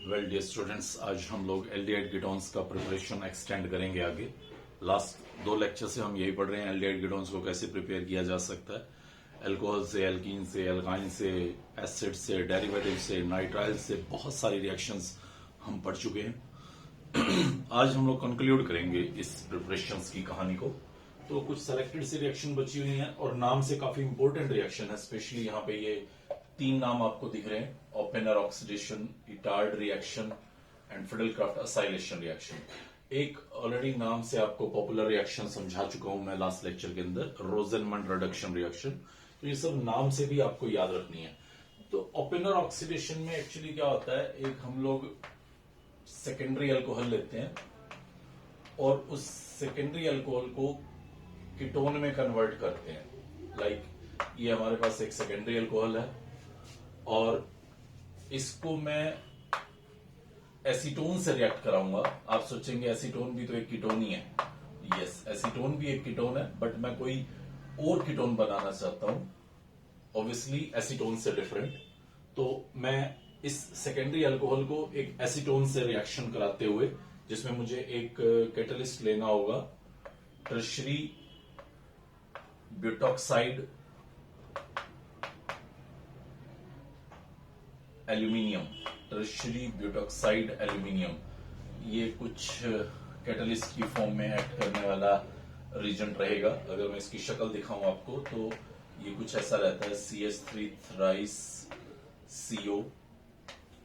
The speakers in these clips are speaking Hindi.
वेल डियर स्टूडेंट्स, आज हम लोग एल्डिहाइड कीटोन्स का प्रिपरेशन एक्सटेंड करेंगे आगे। लास्ट 2 लेक्चर से हम यही पढ़ रहे हैं एल्डिहाइड कीटोन्स को कैसे प्रिपेयर किया जा सकता है। अल्कोहल से, एल्कीन से, एल्काइन से, एसिड से, डेरिवेटिव से, नाइट्राइल से बहुत सारी रिएक्शंस हम पढ़ चुके हैं। आज हम लोग कंक्लूड करेंगे इस प्रिपरेशन की कहानी को। तो कुछ सेलेक्टेड सी रिएक्शन बची हुई हैं और नाम से काफी इंपॉर्टेंट रिएक्शन है। स्पेशली यहाँ पे ये 3 नाम आपको दिख रहे हैं: Oppenauer oxidation, Etard reaction and Friedel Crafts acylation reaction. एक ऑलरेडी नाम से आपको पॉपुलर रिएक्शन समझा चुका हूं मैं लास्ट लेक्चर के अंदर, रोजेनमंड रिडक्शन रिएक्शन। तो ये सब नाम से भी आपको याद रखनी है। तो ओपेनर ऑक्सीडेशन में एक्चुअली क्या होता है, एक हम लोग सेकेंडरी अल्कोहल लेते हैं और उस सेकेंडरी अल्कोहल को कीटोन में कन्वर्ट करते हैं। लाइक ये हमारे पास एक सेकेंडरी अल्कोहल है और इसको मैं एसीटोन से रिएक्ट कराऊंगा। आप सोचेंगे एसीटोन भी तो एक कीटोन ही है। यस, एसीटोन भी एक कीटोन है, बट मैं कोई और कीटोन बनाना चाहता हूं, ऑब्वियसली एसीटोन से डिफरेंट। तो मैं इस सेकेंडरी अल्कोहल को एक एसीटोन से रिएक्शन कराते हुए, जिसमें मुझे एक कैटलिस्ट लेना होगा, tertiary butoxide aluminium, tertiary butoxide aluminium, ये कुछ कैटलिस्ट की फॉर्म में एक्ट करने वाला रीजेंट रहेगा। अगर मैं इसकी शक्ल दिखाऊं आपको तो ये कुछ ऐसा रहता है, CH3 थ्राइस CO,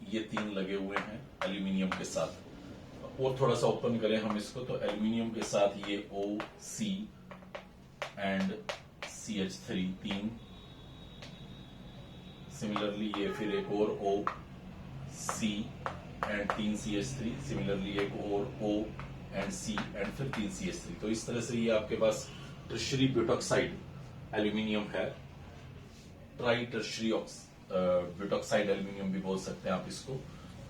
ये 3 लगे हुए हैं एल्यूमिनियम के साथ। और थोड़ा सा ओपन करें हम इसको तो एल्यूमिनियम के साथ ये OC एंड CH3 3, सिमिलरली ये फिर एक और OC एंड 3 CH3, सिमिलरली एक और O एंड C एंड फिर 3 CH3। तो इस तरह से ये आपके पास टर्शरी ब्यूटॉक्साइड एल्यूमिनियम है। ट्राई टर्शरी ब्यूटॉक्साइड एल्यूमिनियम भी बोल सकते हैं आप इसको।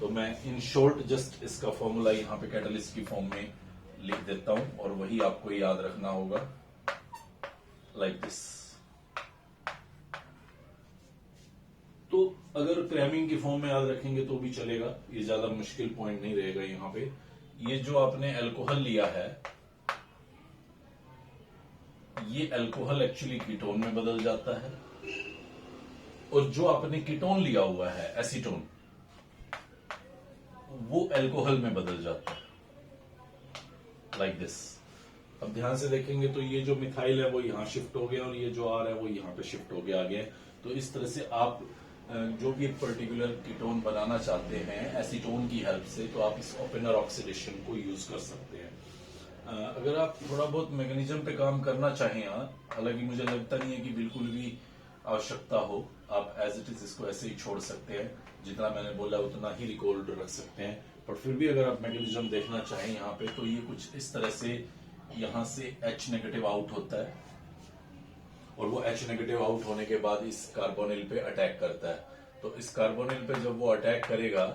तो मैं इन शॉर्ट जस्ट इसका फॉर्मूला यहाँ पे कैटलिस्ट की फॉर्म में लिख देता हूं और वही आपको याद रखना होगा, लाइक दिस। तो अगर क्रैमिंग की फॉर्म में याद रखेंगे तो भी चलेगा, ये ज्यादा मुश्किल पॉइंट नहीं रहेगा यहाँ पे। ये जो आपने अल्कोहल लिया है, ये अल्कोहल एक्चुअली कीटोन में बदल जाता है और जो आपने कीटोन लिया हुआ है एसीटोन, वो अल्कोहल में बदल जाता है, लाइक दिस। अब ध्यान से देखेंगे तो ये जो मिथाइल है वो यहां शिफ्ट हो गया और ये जो आर है वो यहां पे शिफ्ट हो गया आगे। तो इस तरह से आप जो भी एक पर्टिकुलर कीटोन बनाना चाहते हैं एसीटोन की हेल्प से, तो आप इस ओपेनर ऑक्सीडेशन को यूज कर सकते हैं। अगर आप थोड़ा बहुत मैकेनिज्म पे काम करना चाहें, हालांकि मुझे लगता नहीं है कि बिल्कुल भी आवश्यकता हो, आप एज इट इज इसको ऐसे ही छोड़ सकते हैं, जितना मैंने बोला उतना ही रिकॉर्ड रख सकते हैं। पर फिर भी अगर आप मैकेनिज्म देखना चाहें यहाँ पे, तो ये कुछ इस तरह से यहां से H नेगेटिव आउट होता है और वो H नेगेटिव आउट होने के बाद इस कार्बोनिल पे अटैक करता है। तो इस कार्बोनिल पे जब वो अटैक करेगा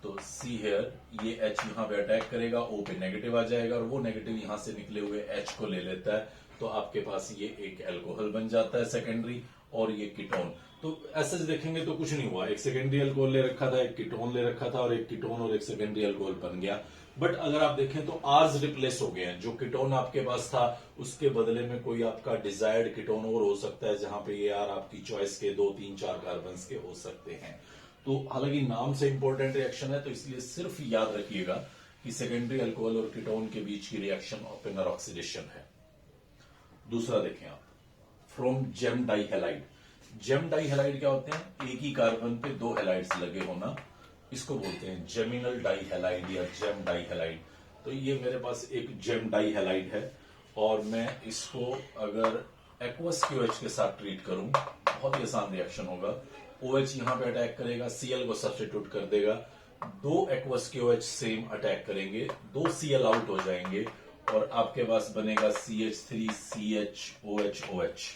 तो सी हेयर, ये H यहाँ पे अटैक करेगा, O पे नेगेटिव आ जाएगा और वो नेगेटिव यहां से निकले हुए H को ले लेता है। तो आपके पास ये एक अल्कोहल बन जाता है सेकेंडरी, और ये कीटोन। तो ऐसा देखेंगे तो कुछ नहीं हुआ, एक सेकेंडरी अल्कोहल ले रखा था, एक कीटोन ले रखा था और एक कीटोन और एक सेकेंडरी अल्कोहल बन गया। बट अगर आप देखें तो आर्स रिप्लेस हो गए हैं। जो कीटोन आपके पास था उसके बदले में कोई आपका डिजायर्ड कीटोन और हो सकता है, जहां पे ये यार आपकी चॉइस के 2, 3, 4 कार्बन के हो सकते हैं। तो हालांकि नाम से इंपॉर्टेंट रिएक्शन है, तो इसलिए सिर्फ याद रखिएगा कि सेकेंडरी अल्कोहल और कीटोन के बीच की रिएक्शन ओपेनर ऑक्सीडेशन है। दूसरा देखें आप, फ्रॉम जेम डाइहैलाइड। जेम डाइहैलाइड क्या होते हैं? एक ही कार्बन पे 2 हैलाइड्स लगे होना, इसको बोलते हैं जेमिनल डाइहैलाइड या जेम डाइहैलाइड। तो ये मेरे पास एक जेम डाइहैलाइड है और मैं इसको अगर एक्वस QH के साथ ट्रीट करूं, बहुत ही आसान रिएक्शन होगा। OH यहां पे अटैक करेगा, Cl को सब्स्टिट्यूट कर देगा, 2 एक्वस QH सेम अटैक करेंगे, 2 Cl आउट हो जाएंगे और आपके पास बनेगा CH3 CH OH।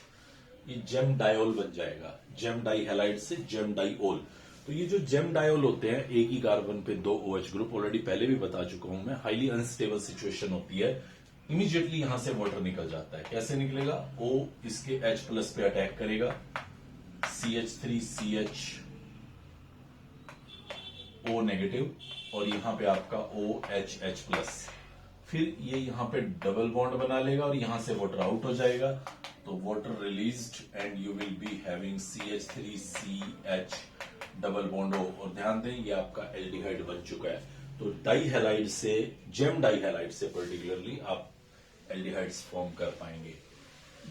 ये जेम डायोल बन जाएगा, जेम डाइहैलाइड से जेम डाइओल। तो ये जो जेम डायोल होते हैं, एक ही कार्बन पे 2 OH ग्रुप, ऑलरेडी पहले भी बता चुका हूं मैं, हाईली अनस्टेबल सिचुएशन होती है। इमीडिएटली यहां से वाटर निकल जाता है। कैसे निकलेगा? O इसके H प्लस पे अटैक करेगा, CH3 CH O नेगेटिव और यहाँ पे आपका OH प्लस। फिर ये यहाँ पे डबल बॉन्ड बना लेगा और यहाँ से वाटर आउट हो जाएगा, तो water released and you will be having CH3CH double bond O। और ध्यान दें ये आपका एल्डिहाइड बन चुका है। तो डाई हैलाइड से, जेम डाई हैलाइड से पर्टिकुलरली आप एल्डिहाइड्स फॉर्म कर पाएंगे।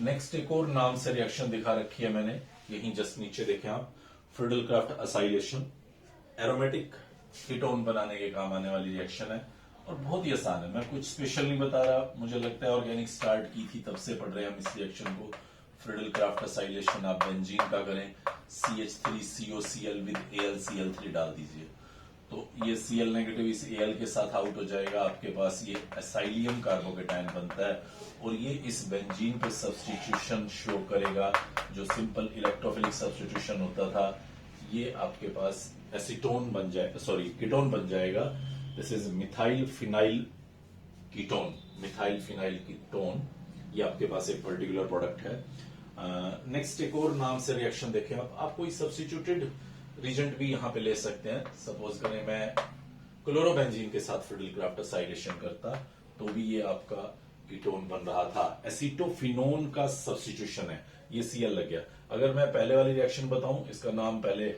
नेक्स्ट एक और नाम से रिएक्शन दिखा रखी है मैंने, यहीं जस्ट नीचे देखें आप, फ्रिडल-क्राफ्ट असाइलेशन। एरोमेटिक कीटोन बनाने के काम आने वाली रिएक्शन है और बहुत ही आसान है। मैं कुछ स्पेशल नहीं बता रहा, मुझे लगता है ऑर्गेनिक स्टार्ट की थी तब से पढ़ रहे हैं हम इस रिएक्शन को। फ्रिडल-क्राफ्ट असाइलेशन आप बेंजीन का करें, CH3COCl विद AlCl3 डाल दीजिए, तो ये Cl नेगेटिव इस Al के साथ आउट हो जाएगा, आपके पास ये एसाइलियम कार्बोकेटायन बनता है और ये इस बेंजीन पे सब्स्टिट्यूशन शो करेगा। जो सिंपल इलेक्ट्रोफिलिक सब्स्टिट्यूशन होता था, ये आपके पास एसीटोन बन जाए, सॉरी कीटोन बन जाएगा। This is methyl phenyl ketone, methyl phenyl ketone, ये आपके पास एक पर्टिकुलर प्रोडक्ट है। नेक्स्ट एक और नाम से रिएक्शन देखें आप कोई सब्स्टिट्यूटेड रीजेंट भी यहाँ पे ले सकते हैं। सपोज करें मैं क्लोरोबेंजीन के साथ फ्रिडल-क्राफ्ट असाइलेशन करता तो भी ये आपका कीटोन बन रहा था। एसीटोफिनोन का सब्स्टिट्यूशन है, ये Cl लग गया। अगर मैं पहले वाली रिएक्शन बताऊं, इसका नाम पहले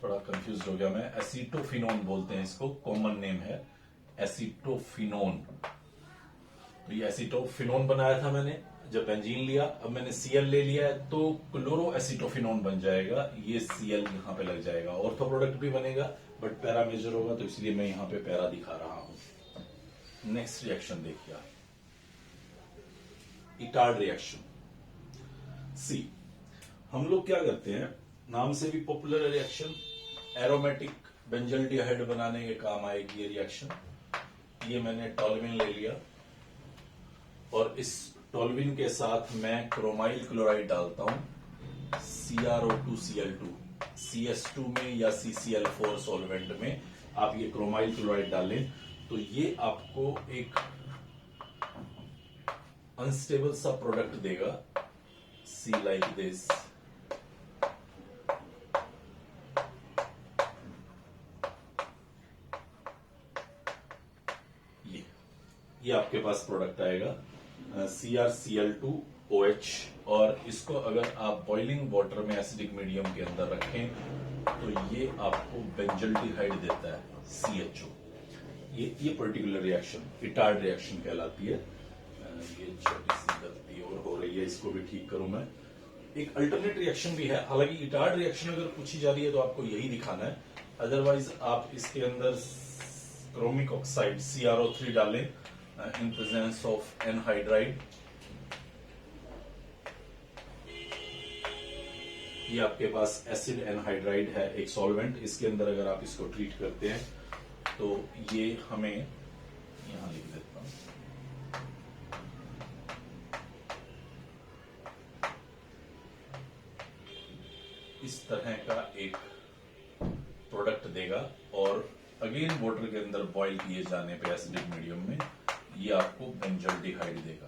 थोड़ा कंफ्यूज हो गया मैं, एसीटोफिनोन बोलते हैं इसको, कॉमन नेम है एसीटोफिनोन। तो ये एसीटोफिनोन बनाया था मैंने, जब बेंजीन लिया, अब मैंने Cl ले लिया है तो क्लोरो एसीटोफिनोन बन जाएगा, ये Cl यहाँ पे लग जाएगा। ऑर्थो प्रोडक्ट भी बनेगा बट पैरा मेजर होगा, तो इसलिए मैं यहाँ पे पैरा दिखा रहा हूं। नेक्स्ट रिएक्शन देखिए, इटार्ड रिएक्शन। सी, हम लोग क्या करते हैं, नाम से भी पॉपुलर रिएक्शन, एरोमेटिक बेंजल्डिहाइड बनाने के काम आएगी ये रिएक्शन। ये मैंने टॉल्विन ले लिया और इस टॉल्विन के साथ मैं क्रोमाइल क्लोराइड डालता हूं, CrO2Cl2, CS2 में या CCl4 सॉल्वेंट में आप ये क्रोमाइल क्लोराइड डालें, तो ये आपको एक अनस्टेबल सा प्रोडक्ट देगा, सी लाइक दिस। ये आपके पास प्रोडक्ट आएगा CrCl2OH, और इसको अगर आप बॉइलिंग वाटर में एसिडिक मीडियम के अंदर रखें तो ये आपको बेंजल्डिहाइड देता है, CHO। ये पर्टिकुलर रिएक्शन इटार्ड रिएक्शन कहलाती है। ये छोटी सी गलती और हो रही है, इसको भी ठीक करूं मैं। एक अल्टरनेट रिएक्शन भी है, हालांकि इटार्ड रिएक्शन अगर पूछी जा रही है तो आपको यही दिखाना है, अदरवाइज आप इसके अंदर क्रोमिक ऑक्साइड CrO3 डालें in presence of एनहाइड्राइड। ये आपके पास एसिड एनहाइड्राइड है, एक सॉल्वेंट, इसके अंदर अगर आप इसको ट्रीट करते हैं तो ये हमें, यहां लिख देता हूं, इस तरह का एक प्रोडक्ट देगा और अगेन वाटर के अंदर बॉईल किए जाने पे एसिडिक मीडियम में ये आपको बेंजल्डिहाइड देगा।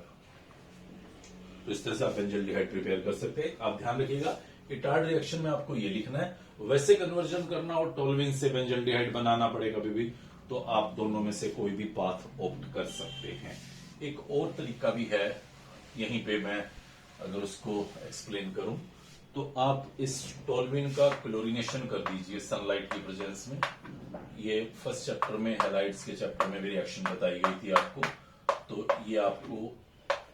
तो इस तरह से आप बेंजल्डिहाइड प्रिपेयर कर सकते हैं। आप ध्यान रखिएगा, इटार्ड रिएक्शन में आपको ये लिखना है, वैसे कन्वर्जन करना और टॉल्विन से बेंजल्डिहाइड बनाना पड़े कभी भी, तो आप दोनों में से कोई भी पाथ ऑप्ट कर सकते हैं। एक और तरीका भी है, यहीं पे मैं अगर उसको एक्सप्लेन करूं तो आप इस टॉल्विन का क्लोरीनेशन कर दीजिए सनलाइट की प्रेजेंस में। ये फर्स्ट चैप्टर में, हैलाइड्स के चैप्टर में भी रिएक्शन बताई गई थी आपको, तो ये आपको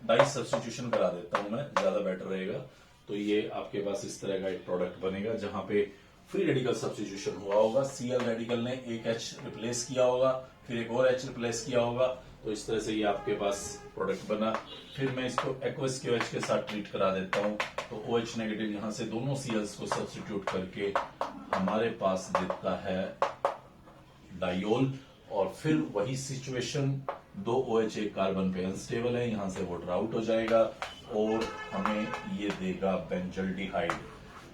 डाई सब्स्टिट्यूशन करा देता हूं मैं, ज्यादा बेटर रहेगा। तो ये आपके पास इस तरह का एक प्रोडक्ट बनेगा जहां पे फ्री रेडिकल सब्स्टिट्यूशन हुआ होगा, Cl रेडिकल ने एक H रिप्लेस किया होगा, फिर एक और H रिप्लेस किया होगा, तो इस तरह से ये आपके पास प्रोडक्ट बना। फिर मैं इसको एक्वस QH के साथ ट्रीट करा देता हूं, तो OH नेगेटिव यहां से दोनों Cls को सब्स्टिट्यूट करके हमारे पास देता है डायोल, और फिर वही सिचुएशन, दो OH एक कार्बन पे अनस्टेबल है, यहां से वाटर आउट हो जाएगा और हमें ये देगा बेंजल्डिहाइड।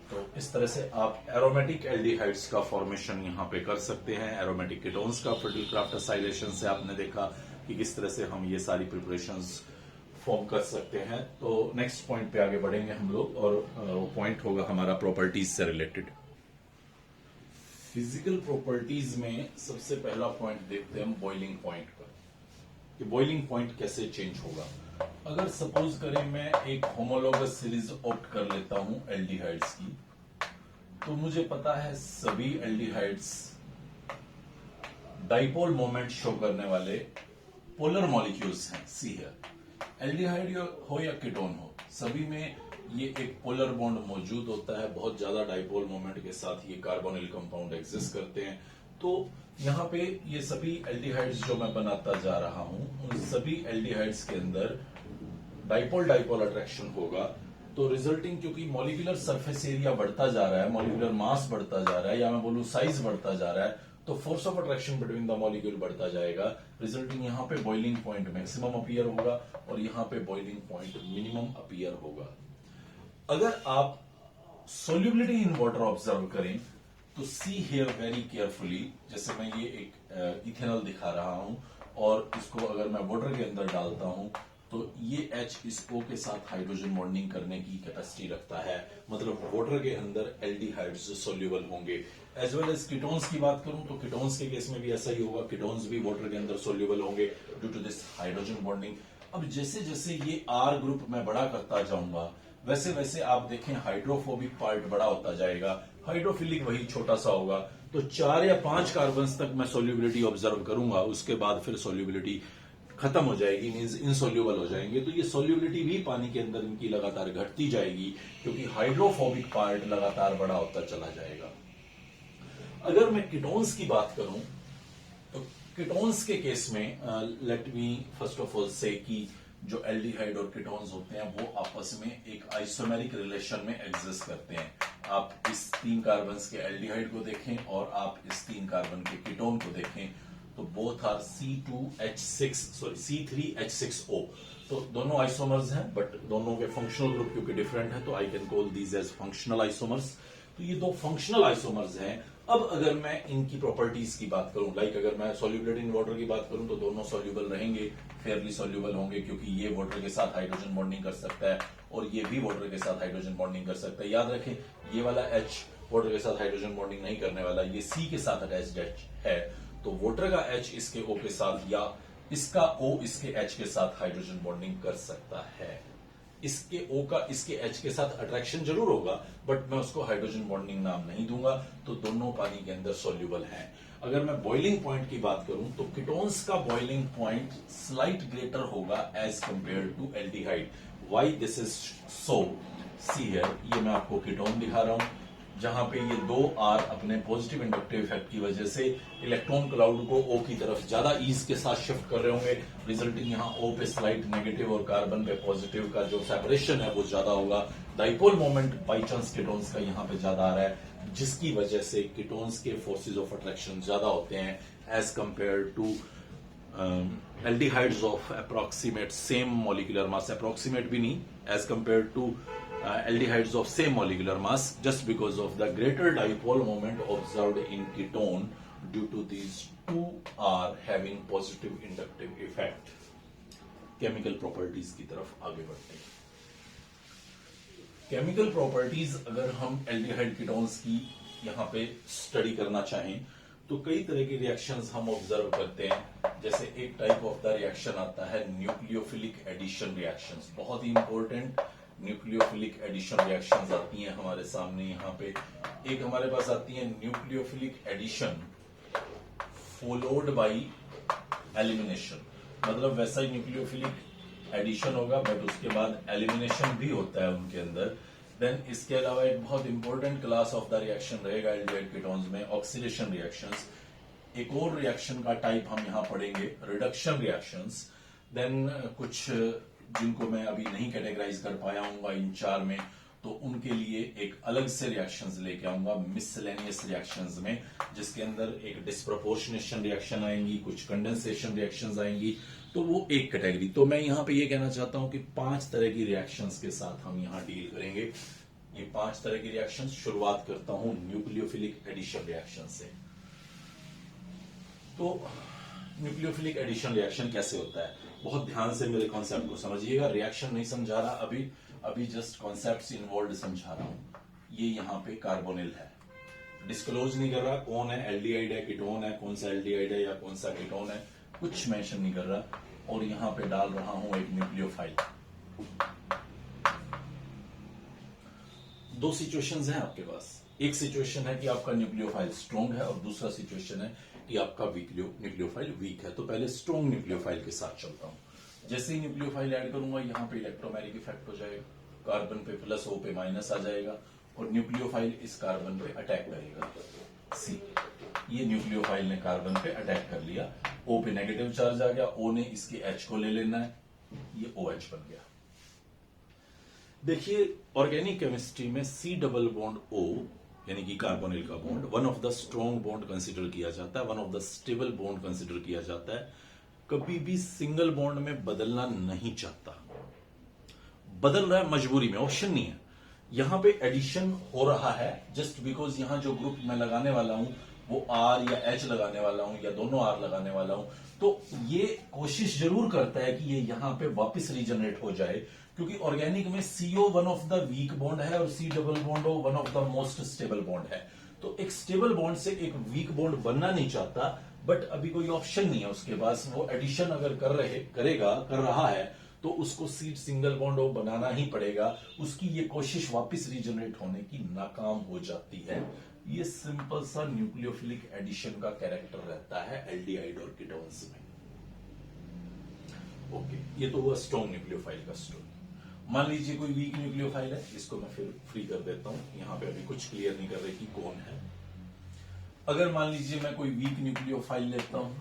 तो इस तरह से आप एरोमेटिक एल्डिहाइड्स का फॉर्मेशन यहां पे कर सकते हैं। एरोमेटिक कीटोन्स का फ्रिडल-क्राफ्ट असाइलेशन से आपने देखा कि किस तरह से हम ये सारी प्रिपरेशंस फॉर्म कर सकते हैं। तो नेक्स्ट पॉइंट पे आगे बढ़ेंगे हम लोग, और वो पॉइंट होगा हमारा प्रॉपर्टीज से रिलेटेड। फिजिकल प्रॉपर्टीज में सबसे पहला पॉइंट देखते हैं हम बॉइलिंग पॉइंट पर, कि बॉइलिंग पॉइंट कैसे चेंज होगा। अगर सपोज करें मैं एक होमोलोगस सीरीज ऑप्ट कर लेता हूं एल्डिहाइड्स की, तो मुझे पता है सभी एल्डिहाइड्स डाइपोल मोमेंट शो करने वाले पोलर मॉलिक्यूल्स हैं। सी है एल्डिहाइड हो या कीटोन हो, सभी में ये एक पोलर बॉन्ड मौजूद होता है। बहुत ज्यादा डाइपोल मोमेंट के साथ ये कार्बोनिल कंपाउंड एग्जिस्ट करते हैं। तो यहाँ पे ये सभी एल्डिहाइड्स जो मैं बनाता जा रहा हूं, उन सभी एल्डिहाइड्स के अंदर डाइपोल डाइपोल अट्रैक्शन होगा। तो रिजल्टिंग, क्योंकि मॉलिक्यूलर सरफेस एरिया बढ़ता जा रहा है, मॉलिक्यूलर मास बढ़ता जा रहा है, या मैं बोलूं साइज बढ़ता जा रहा है, तो force of attraction between the molecule बढ़ता जाएगा। रिजल्टिंग यहाँ पे बॉइलिंग पॉइंट मैक्सिमम अपीयर होगा और यहाँ पे बॉइलिंग पॉइंट मिनिमम अपीयर होगा। अगर आप सोल्यूबिलिटी इन वाटर ऑब्जर्व करें तो सी हियर वेरी केयरफुली, जैसे मैं ये एक इथेनॉल दिखा रहा हूं और इसको अगर मैं वाटर के अंदर डालता हूं तो ये H इस O के साथ हाइड्रोजन बॉन्डिंग करने की कैपेसिटी रखता है। मतलब वाटर के अंदर एल्डिहाइड्स सोल्यूबल होंगे। एज वेल एज कीटोन्स की बात करूं तो कीटोन्स के केस में भी ऐसा ही होगा, कीटोन्स भी वाटर के अंदर सोल्यूबल होंगे due to this hydrogen bonding. अब जैसे जैसे ये R ग्रुप मैं बड़ा करता जाऊंगा, वैसे वैसे आप देखें हाइड्रोफोबिक पार्ट बड़ा होता जाएगा, हाइड्रोफिलिक वही छोटा सा होगा। तो 4 या 5 कार्बन्स तक मैं सोल्यूबिलिटी ऑब्जर्व करूंगा, उसके बाद फिर सोल्यूबिलिटी खत्म हो जाएगी, मींस इनसोल्यूबल हो जाएंगे। तो ये सोल्यूबिलिटी भी पानी के अंदर इनकी लगातार घटती जाएगी, क्योंकि हाइड्रोफोबिक पार्ट लगातार बड़ा होता चला जाएगा। अगर मैं कीटोन्स की बात करूं तो कीटोन्स के केस में let me first of all से कि जो एल्डिहाइड और कीटोन्स होते हैं वो आपस में एक आइसोमेरिक रिलेशन में एग्जिस्ट करते हैं। आप इस 3 कार्बन्स के एल्डिहाइड को देखें और आप इस 3 कार्बन के कीटोन को देखें तो बोथ आर C3H6O। तो दोनों आइसोमर्स हैं, बट दोनों के फंक्शनल ग्रुप क्योंकि डिफरेंट है तो I can call these as functional isomers. तो ये 2 फंक्शनल आइसोमर्स हैं। अब अगर मैं इनकी प्रॉपर्टीज की बात करूं, लाइक अगर मैं सोल्यूबिलिटी इन वाटर की बात करूं तो दोनों सोल्यूबल रहेंगे, फेयरली सोल्यूबल होंगे, क्योंकि ये वाटर के साथ हाइड्रोजन बॉन्डिंग कर सकता है और ये भी वाटर के साथ हाइड्रोजन बॉन्डिंग कर सकता है। याद रखें ये वाला H वाटर के साथ हाइड्रोजन बॉन्डिंग नहीं करने वाला, ये C के साथ अटैच्ड H है। तो वाटर का H इसके O के साथ या इसका O इसके H के साथ हाइड्रोजन बॉन्डिंग कर सकता है। इसके O का इसके H के साथ अट्रैक्शन जरूर होगा, बट मैं उसको हाइड्रोजन बॉन्डिंग नाम नहीं दूंगा। तो दोनों पानी के अंदर सोल्यूबल हैं। अगर मैं बॉइलिंग पॉइंट की बात करूं तो कीटोन्स का बॉइलिंग पॉइंट स्लाइट ग्रेटर होगा as compare to aldehyde. Why this is so, see here, ये मैं आपको कीटोन दिखा रहा हूं जहां पे ये 2 R अपने पॉजिटिव इंडक्टिव इफेक्ट की वजह से इलेक्ट्रॉन क्लाउड को O की तरफ ज्यादा ईज के साथ शिफ्ट कर रहे होंगे। रिजल्टिंग यहाँ O पे स्लाइट नेगेटिव और कार्बन पे पॉजिटिव का जो सेपरेशन है वो ज्यादा होगा। Dipole moment by chance ketones का यहाँ पे ज्यादा आ रहा है, जिसकी वजह से कीटोन्स के फोर्सेज ऑफ अट्रैक्शन ज्यादा होते हैं as compare to aldehydes of approximate same molecular mass, approximate भी नहीं, as compare to aldehydes of same molecular mass, just because of the greater dipole moment observed in ketone due to these 2 are having positive inductive effect। Chemical properties की तरफ आगे बढ़ते हैं। केमिकल प्रॉपर्टीज अगर हम एल्डिहाइड कीटोन्स की यहाँ पे स्टडी करना चाहें तो कई तरह की रिएक्शंस हम ऑब्जर्व करते हैं। जैसे एक टाइप ऑफ द रिएक्शन आता है न्यूक्लियोफिलिक एडिशन रिएक्शंस, बहुत ही इंपॉर्टेंट न्यूक्लियोफिलिक एडिशन रिएक्शंस आती हैं हमारे सामने। यहाँ पे एक हमारे पास आती है nucleophilic addition followed by elimination, मतलब वैसा ही न्यूक्लियोफिलिक एडिशन होगा बट उसके बाद एलिमिनेशन भी होता है उनके अंदर। देन इसके अलावा एक बहुत important class of the reaction रहेगा एल्डिहाइड कीटोन्स में ऑक्सीडेशन रिएक्शंस। एक और रिएक्शन का टाइप हम यहाँ पढ़ेंगे रिडक्शन रिएक्शंस। देन कुछ जिनको मैं अभी नहीं कैटेगराइज कर पाया हूँ इन 4 में, तो उनके लिए एक अलग से रिएक्शंस लेके आऊंगा मिसलेनियस रिएक्शंस में, जिसके अंदर एक डिस्प्रोपोर्शनेशन रिएक्शन आएंगी, कुछ कंडेंसेशन रिएक्शंस आएंगी, तो वो एक कैटेगरी। तो मैं यहाँ पे ये कहना चाहता हूं कि 5 तरह की रिएक्शंस के साथ हम यहाँ डील करेंगे। ये 5 तरह की रिएक्शंस, शुरुआत करता हूं न्यूक्लियोफिलिक एडिशन रिएक्शन से। तो न्यूक्लियोफिलिक एडिशन रिएक्शन कैसे होता है, बहुत ध्यान से मेरे कॉन्सेप्ट को समझिएगा। रिएक्शन नहीं समझा रहा अभी जस्ट कॉन्सेप्ट्स इन्वॉल्व समझा रहा हूं। ये यहाँ पे कार्बोनिल है, डिस्क्लोज नहीं कर रहा कौन है एल्डिहाइड है कीटोन है, कौन सा एल्डिहाइड है या कौन सा कीटोन है, कुछ मेंशन नहीं कर रहा, और यहां पे डाल रहा हूं एक न्यूक्लियोफाइल। दो सिचुएशंस हैं आपके पास, एक सिचुएशन है कि आपका न्यूक्लियोफाइल स्ट्रॉन्ग है और दूसरा सिचुएशन है कि आपका न्यूक्लियोफाइल वीक है। तो पहले स्ट्रॉन्ग न्यूक्लियोफाइल के साथ चलता हूं। जैसे ही न्यूक्लियोफाइल ऐड करूंगा यहां पे इलेक्ट्रोमैग्नेटिक इफेक्ट हो जाएगा, कार्बन पे प्लस ओ पे माइनस आ जाएगा और न्यूक्लियोफाइल इस कार्बन पे अटैक करेगा। सी, ये न्यूक्लियोफाइल ने कार्बन पे अटैक कर लिया, ओ पे नेगेटिव चार्ज आ गया, ओ ने इसके एच को ले लेना है, ये OH बन गया। देखिए ऑर्गेनिक केमिस्ट्री में C डबल बॉन्ड O यानी कि कार्बोनिल का bond one of the strong bond consider किया जाता है, one of the stable bond consider किया जाता है। कभी भी सिंगल बॉन्ड में बदलना नहीं चाहता, बदल रहा है मजबूरी में, ऑप्शन नहीं है। यहां पे एडिशन हो रहा है जस्ट बिकॉज यहां जो ग्रुप मैं लगाने वाला हूं वो R या H लगाने वाला हूं या दोनों R लगाने वाला हूं, तो ये कोशिश जरूर करता है कि ये यहां पे वापस रीजनरेट हो जाए, क्योंकि ऑर्गेनिक में CO one of the weak bond है और C double bond one of the most stable bond है। तो एक स्टेबल बॉन्ड से एक वीक बॉन्ड बनना नहीं चाहता, बट अभी कोई ऑप्शन नहीं है उसके पास। वो एडिशन अगर कर रहा है तो उसको सीट सिंगल बॉन्ड बनाना ही पड़ेगा, उसकी ये कोशिश वापस रीजनरेट होने की नाकाम हो जाती है। ये सिंपल सा न्यूक्लियोफिलिक एडिशन का कैरेक्टर रहता है एल्डिहाइड और कीटोन्स में। ओके, ये तो हुआ स्ट्रॉन्ग न्यूक्लियोफाइल का स्टोरी। मान लीजिए कोई वीक न्यूक्लियोफाइल है, इसको मैं फिर फ्री कर देता हूं, यहां पे अभी कुछ क्लियर नहीं कर रहे कि कौन है। अगर मान लीजिए मैं कोई वीक न्यूक्लियोफाइल लेता हूं,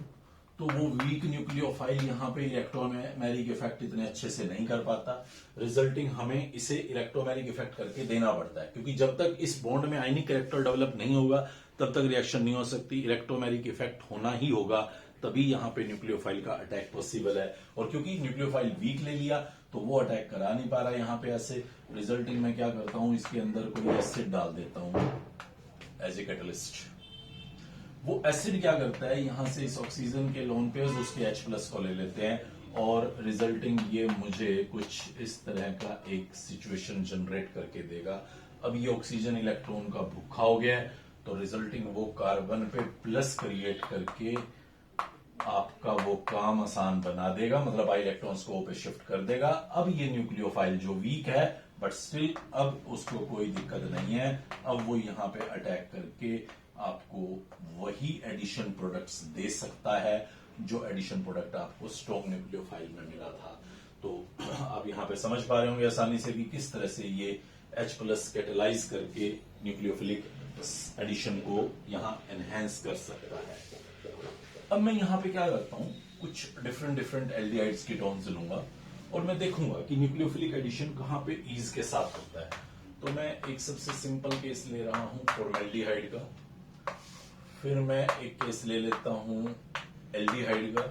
तो वो वीक न्यूक्लियोफाइल यहां पे इलेक्ट्रोमैग्नेटिक इफेक्ट इतने अच्छे से नहीं कर पाता, रिजल्टिंग हमें इसे इलेक्ट्रोमैग्नेटिक इफेक्ट करके देना पड़ता है, क्योंकि जब तक इस बॉन्ड में आयनिक कैरेक्टर डेवलप नहीं होगा तब तक रिएक्शन नहीं हो सकती। इलेक्ट्रोमैग्नेटिक इफेक्ट होना ही होगा, तभी यहां पे न्यूक्लियोफाइल का अटैक पॉसिबल है। और क्योंकि न्यूक्लियोफाइल वीक ले लिया तो वो अटैक करा नहीं पा रहा यहां पे ऐसे, रिजल्टिंग मैं क्या करता हूं, इसके अंदर कोई एसिड डाल देता हूं एज ए कैटलिस्ट। वो एसिड क्या करता है, यहां से इस ऑक्सीजन के लोन पेयर्स उसके H+ को ले लेते हैं और रिजल्टिंग ये मुझे कुछ इस तरह का एक सिचुएशन जनरेट करके देगा। अब ये ऑक्सीजन इलेक्ट्रॉन का भूखा हो गया है, तो रिजल्टिंग वो कार्बन पे प्लस क्रिएट करके आपका वो काम आसान बना देगा, मतलब आई इलेक्ट्रॉन्स को पे शिफ्ट कर देगा। अब ये न्यूक्लियोफाइल जो वीक है बट स्टिल अब उसको कोई दिक्कत नहीं है, अब वो यहां पे अटैक करके आपको वही एडिशन प्रोडक्ट्स दे सकता है जो एडिशन प्रोडक्ट आपको स्ट्रॉन्ग न्यूक्लियोफाइल में मिला था। तो आप यहां पे समझ पा रहे होंगे आसानी से कि किस तरह से ये H+ कैटेलाइज करके न्यूक्लियोफिलिक एडिशन को यहां एनहेंस कर सकता है। अब मैं यहां पे क्या करता हूं, कुछ डिफरेंट एल्डिहाइड्स कीटोन्स लूंगा और मैं देखूंगा कि न्यूक्लियोफिलिक एडिशन कहां पे ईज के साथ होता है। तो मैं एक सबसे सिंपल केस ले रहा हूं फॉर्मेल्डिहाइड का, फिर मैं एक केस ले लेता हूं एल्डिहाइड का,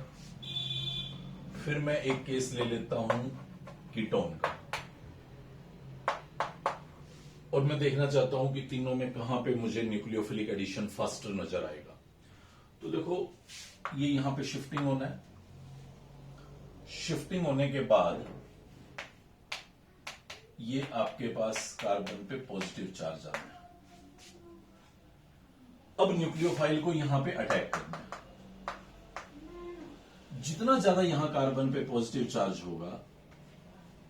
फिर मैं एक केस ले लेता हूं कीटोन का, और मैं देखना चाहता हूं कि तीनों में कहां पे मुझे न्यूक्लियोफिलिक एडिशन फास्टर नजर आएगा। तो देखो ये यहां पे शिफ्टिंग होना है, शिफ्टिंग होने के बाद ये आपके पास कार्बन पे पॉजिटिव चार्ज आना है। अब न्यूक्लियोफाइल को यहां पे अटैक करना है। जितना ज्यादा यहां कार्बन पे पॉजिटिव चार्ज होगा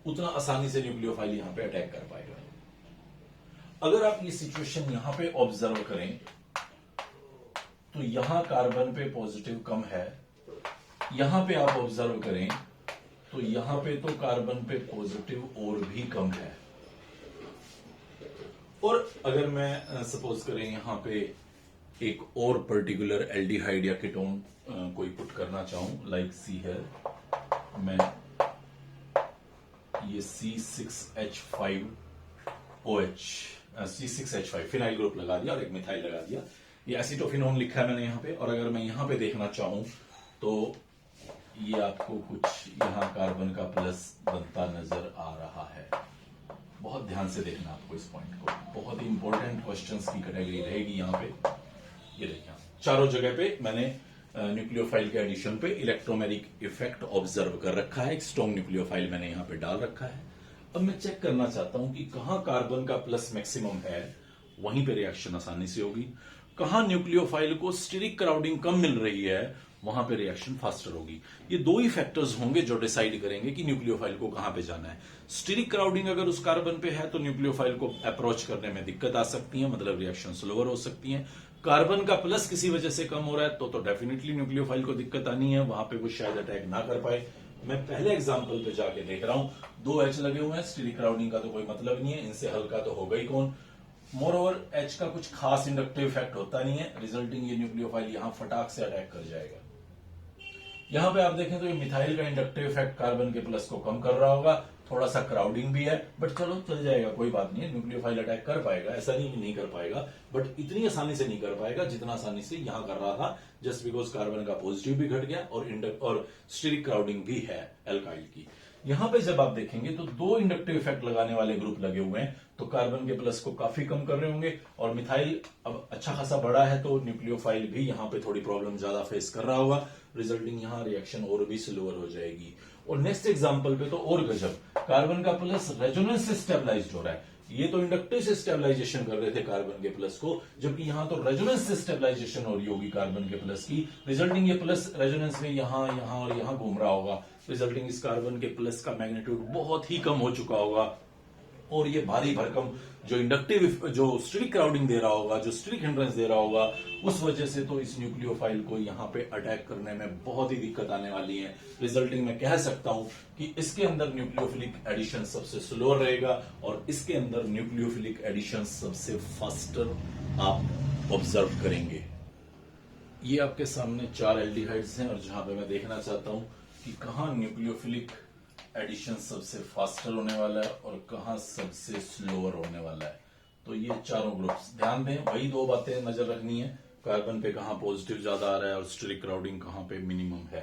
उतना आसानी से न्यूक्लियोफाइल यहां पे अटैक कर पाएगा। अगर आप ये सिचुएशन यहां पे ऑब्जर्व करें तो यहां कार्बन पे पॉजिटिव कम है, यहां पे आप ऑब्जर्व करें तो यहां पे तो कार्बन पे पॉजिटिव और भी कम है। और अगर मैं सपोज करें यहां पे एक और पर्टिकुलर एल्डिहाइड या कीटोन कोई पुट करना चाहूं, लाइक C है, मैं ये C6H5 फिनाइल ग्रुप लगा दिया और एक मिथाइल लगा दिया, ये एसिटोफिनोन लिखा है मैंने यहां पे। और अगर मैं यहां पे देखना चाहूं तो ये आपको कुछ यहां कार्बन का प्लस बनता नजर आ रहा है। बहुत ध्यान से देखना आपको इस पॉइंट को, बहुत ही इंपॉर्टेंट क्वेश्चंस की कैटेगरी रहेगी यहां पे। ये देखिए चारों जगह पे मैंने न्यूक्लियोफाइल के एडिशन पे इलेक्ट्रोमैग्नेटिक इफेक्ट ऑब्जर्व कर रखा है, एक स्ट्रॉन्ग न्यूक्लियोफाइल मैंने यहां पे डाल रखा है। अब मैं चेक करना चाहता हूं कि कहां कार्बन का प्लस मैक्सिमम है, वहीं पे रिएक्शन आसानी से होगी। कहां न्यूक्लियोफाइल को स्टेरिक क्राउडिंग कम मिल रही है वहां पे रिएक्शन फास्टर होगी। ये दो ही फैक्टर्स होंगे जो डिसाइड करेंगे कि न्यूक्लियोफाइल को कहां पे जाना है। स्टेरिक क्राउडिंग अगर उस कार्बन पे है तो न्यूक्लियोफाइल को अप्रोच करने में दिक्कत आ सकती है, मतलब रिएक्शन स्लोअर हो सकती है। कार्बन का प्लस किसी वजह से कम हो रहा है तो डेफिनेटली न्यूक्लियोफाइल को दिक्कत आनी है, वहां पे वो शायद अटैक ना कर पाए। मैं पहले एग्जांपल पे जाके देख रहा हूं, 2 H लगे हुए हैं, स्टेरिक क्राउडिंग का तो कोई मतलब नहीं है, इनसे हल्का तो होगा ही कौन। मोर ओवर H का कुछ खास इंडक्टिव इफेक्ट होता नहीं है, रिजल्टिंग ये न्यूक्लियोफाइल यहां फटाक से अटैक कर जाएगा। यहां पे आप देखें तो ये मिथाइल का इंडक्टिव इफेक्ट कार्बन के प्लस को कम कर रहा होगा, थोड़ा सा क्राउडिंग भी है, बट चलो चल जाएगा, कोई बात नहीं है। न्यूक्लियोफाइल अटैक कर पाएगा, ऐसा नहीं कि नहीं कर पाएगा, बट इतनी आसानी से नहीं कर पाएगा जितना आसानी से यहां कर रहा था, जस्ट बिकॉज कार्बन का पॉजिटिव भी घट गया और स्टेरिक क्राउडिंग भी है एल्काइल की। यहां पे जब आप देखेंगे तो 2 इंडक्टिव इफेक्ट लगाने वाले ग्रुप लगे हुए हैं, तो कार्बन के प्लस को काफी कम कर रहे होंगे, और मिथाइल अब अच्छा खासा बड़ा है तो न्यूक्लियोफाइल भी यहां पे थोड़ी प्रॉब्लम ज्यादा फेस कर रहा होगा, रिजल्टिंग यहां रिएक्शन और भी स्लोअर हो जाएगी। और नेक्स्ट एग्जांपल पे तो और गजब, कार्बन का प्लस रेजोनेंस से स्टेबलाइज हो रहा है। ये तो इंडक्टिव से स्टेबलाइजेशन कर रहे थे कार्बन के प्लस को, जबकि यहां तो रेजोनेंस से स्टेबलाइजेशन हो रही होगी कार्बन के प्लस की, रिजल्टिंग ये प्लस रेजोनेंस में यहां यहां और यहां घूम रहा होगा, रिजल्टिंग इस कार्बन के प्लस का मैग्नीट्यूड बहुत ही कम हो चुका होगा, और ये भारी भरकम जो इंडक्टिव जो स्टेरिक क्राउडिंग दे रहा होगा, जो स्टेरिक हिंड्रेंस दे रहा होगा, उस वजह से तो इस न्यूक्लियोफाइल को यहां पे अटैक करने में बहुत ही दिक्कत आने वाली है। रिजल्टिंग मैं कह सकता हूं कि इसके अंदर न्यूक्लियोफिलिक एडिशन सबसे स्लो रहेगा और इसके अंदर न्यूक्लियोफिलिक एडिशन सबसे फास्टर आप ऑब्जर्व करेंगे। ये आपके सामने 4 एल्डिहाइड्स हैं और जहां पे मैं देखना चाहता हूं कि कहां न्यूक्लियोफिलिक एडिशन सबसे फास्टर होने वाला है और कहां सबसे स्लोअर होने वाला है। तो ये चारों ग्रुप्स ध्यान दें, वही 2 बातें नजर रखनी है, कार्बन पे कहां पॉजिटिव ज्यादा आ रहा है और स्टेरिक क्राउडिंग कहां पे मिनिमम है।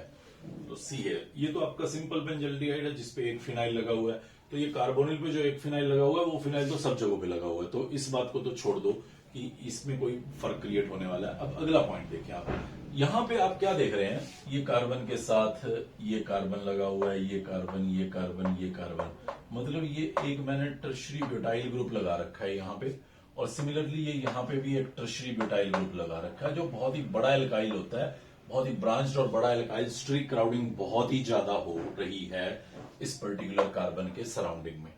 तो सी है, ये तो आपका सिंपल बेंज एल्डिहाइड है जिसपे एक फिनाइल लगा हुआ है, तो ये कार्बोनिल पे जो एक फिनाइल लगा हुआ है वो फिनाइल तो सब जगहों पे लगा हुआ है, तो इस बात को तो छोड़ दो कि इसमें कोई फर्क क्रिएट होने वाला है। अब अगला पॉइंट देखिए आप, यहां पे आप क्या देख रहे हैं, ये कार्बन के साथ ये कार्बन लगा हुआ है, ये कार्बन ये कार्बन ये कार्बन, मतलब ये एक मैंने टर्शरी ब्यूटाइल ग्रुप लगा रखा है यहां पे, और सिमिलरली ये यहां पे भी एक टर्शरी ब्यूटाइल ग्रुप लगा रखा है जो बहुत ही बड़ा एल्काइल होता है, बहुत ही ब्रांच्ड और बड़ा एल्काइल। स्टेरिक क्राउडिंग बहुत ही ज्यादा हो रही है इस पर्टिकुलर कार्बन के सराउंडिंग में।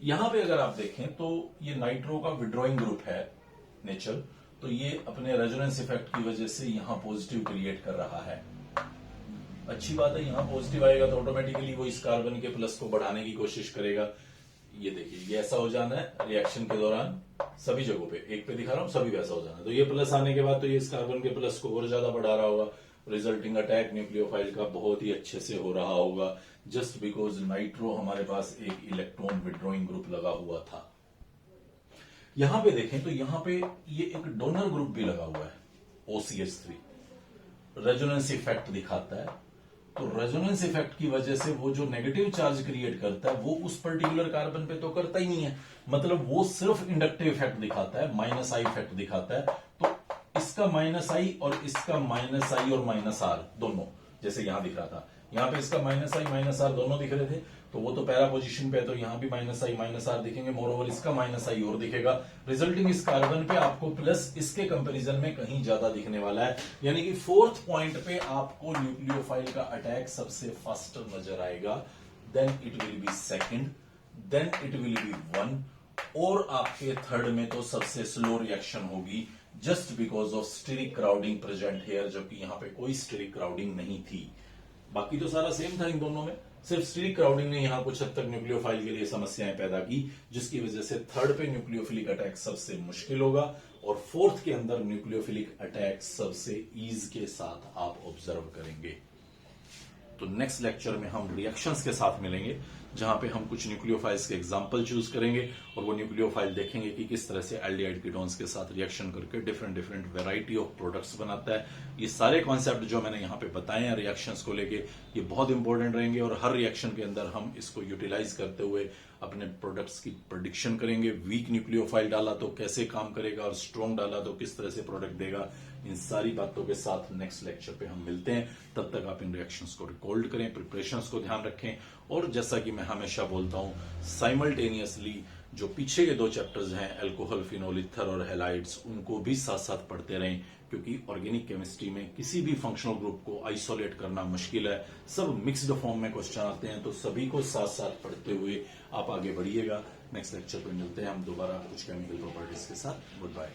यहां पे अगर आप देखें तो ये नाइट्रो का विड्रॉइंग ग्रुप है नेचर, तो ये अपने रेजोनेंस इफेक्ट की वजह से यहां पॉजिटिव क्रिएट कर रहा है। अच्छी बात है, यहां पॉजिटिव आएगा तो ऑटोमेटिकली वो इस कार्बन के प्लस को बढ़ाने की कोशिश करेगा। ये देखिए, ये ऐसा हो जाना है रिएक्शन के दौरान सभी जगहों पे, एक पे दिखा रहा हूं सभी वैसा हो जाना है। तो ये प्लस आने के बाद तो ये इस कार्बन के प्लस को और ज्यादा बढ़ा रहा होगा, रिजल्टिंग अटैक न्यूक्लियोफाइल का बहुत ही अच्छे से हो रहा होगा, जस्ट बिकॉज नाइट्रो हमारे पास एक इलेक्ट्रॉन विड्रॉइंग ग्रुप लगा हुआ था। यहां पे देखें तो यहां पे ये एक डोनर ग्रुप भी लगा हुआ है, OCH3, रेजोनेंस इफेक्ट दिखाता है। तो रेजोनेंस इफेक्ट की वजह से वो जो नेगेटिव चार्ज क्रिएट करता है वो उस पर्टिकुलर कार्बन पे तो करता ही नहीं है, मतलब वो सिर्फ इंडक्टिव इफेक्ट दिखाता है, -I इफेक्ट दिखाता है। तो इसका -I और इसका -I और -R दोनों, जैसे यहां दिख रहा था, यहां पे इसका -I -R दोनों दिख रहे थे, तो वो तो पैरा पोजीशन पे है तो यहां भी -I -R दिखेंगे, मोरओवर इसका -I और दिखेगा, रिजल्टिंग इस कार्बन पे आपको प्लस इसके कंपैरिजन में कहीं ज्यादा दिखने वाला है। यानी कि 4th पॉइंट पे आपको न्यूक्लियोफाइल का अटैक सबसे फास्टर नजर आएगा, then it will be second, then it will be 1, और आपके 3rd में तो सबसे स्लो रिएक्शन होगी, just because of steric crowding present here, जबकि यहां पे कोई स्टेरिक क्राउडिंग नहीं थी। बाकी तो सारा सेम था इन दोनों में, सिर्फ स्टेरिक क्राउडिंग ने यहां कुछ हद तक न्यूक्लियोफाइल के लिए समस्याएं पैदा की, जिसकी वजह से 3rd पे न्यूक्लियोफिलिक अटैक सबसे मुश्किल होगा और 4th के अंदर न्यूक्लियोफिलिक अटैक सबसे ईज के साथ आप ऑब्जर्व करेंगे। तो नेक्स्ट लेक्चर में हम रिएक्शंस के साथ मिलेंगे, जहां पे हम कुछ न्यूक्लियोफाइल्स के एग्जांपल चूज करेंगे और वो न्यूक्लियोफाइल देखेंगे कि किस तरह से एल्डिहाइड कीटोन्स के साथ रिएक्शन करके different different variety of products बनाता है। ये सारे कॉन्सेप्ट जो मैंने यहाँ पे बताए हैं रिएक्शंस को लेके, ये बहुत इंपॉर्टेंट रहेंगे और हर रिएक्शन के अंदर हम इसको यूटिलाइज करते हुए अपने प्रोडक्ट्स की प्रेडिक्शन करेंगे। वीक न्यूक्लियोफाइल डाला तो कैसे काम करेगा और स्ट्रॉन्ग डाला तो किस तरह से प्रोडक्ट देगा, इन सारी बातों के साथ नेक्स्ट लेक्चर पे हम मिलते हैं। तब तक आप इन रिएक्शंस को रिकॉर्ड करें, प्रिपरेशंस को ध्यान रखें, और जैसा कि मैं हमेशा बोलता हूं, साइमल्टेनियसली जो पीछे के 2 चैप्टर्स हैं अल्कोहल, फिनोल ईथर और हैलाइड्स, उनको भी साथ साथ पढ़ते रहें, क्योंकि ऑर्गेनिक केमिस्ट्री में किसी भी फंक्शनल ग्रुप को आइसोलेट करना मुश्किल है। सब मिक्स्ड फॉर्म में क्वेश्चन आते हैं, तो सभी को साथ साथ पढ़ते हुए आप आगे बढ़िएगा। नेक्स्ट लेक्चर पे मिलते हैं हम दोबारा कुछ केमिकल प्रॉपर्टीज के साथ। Good bye.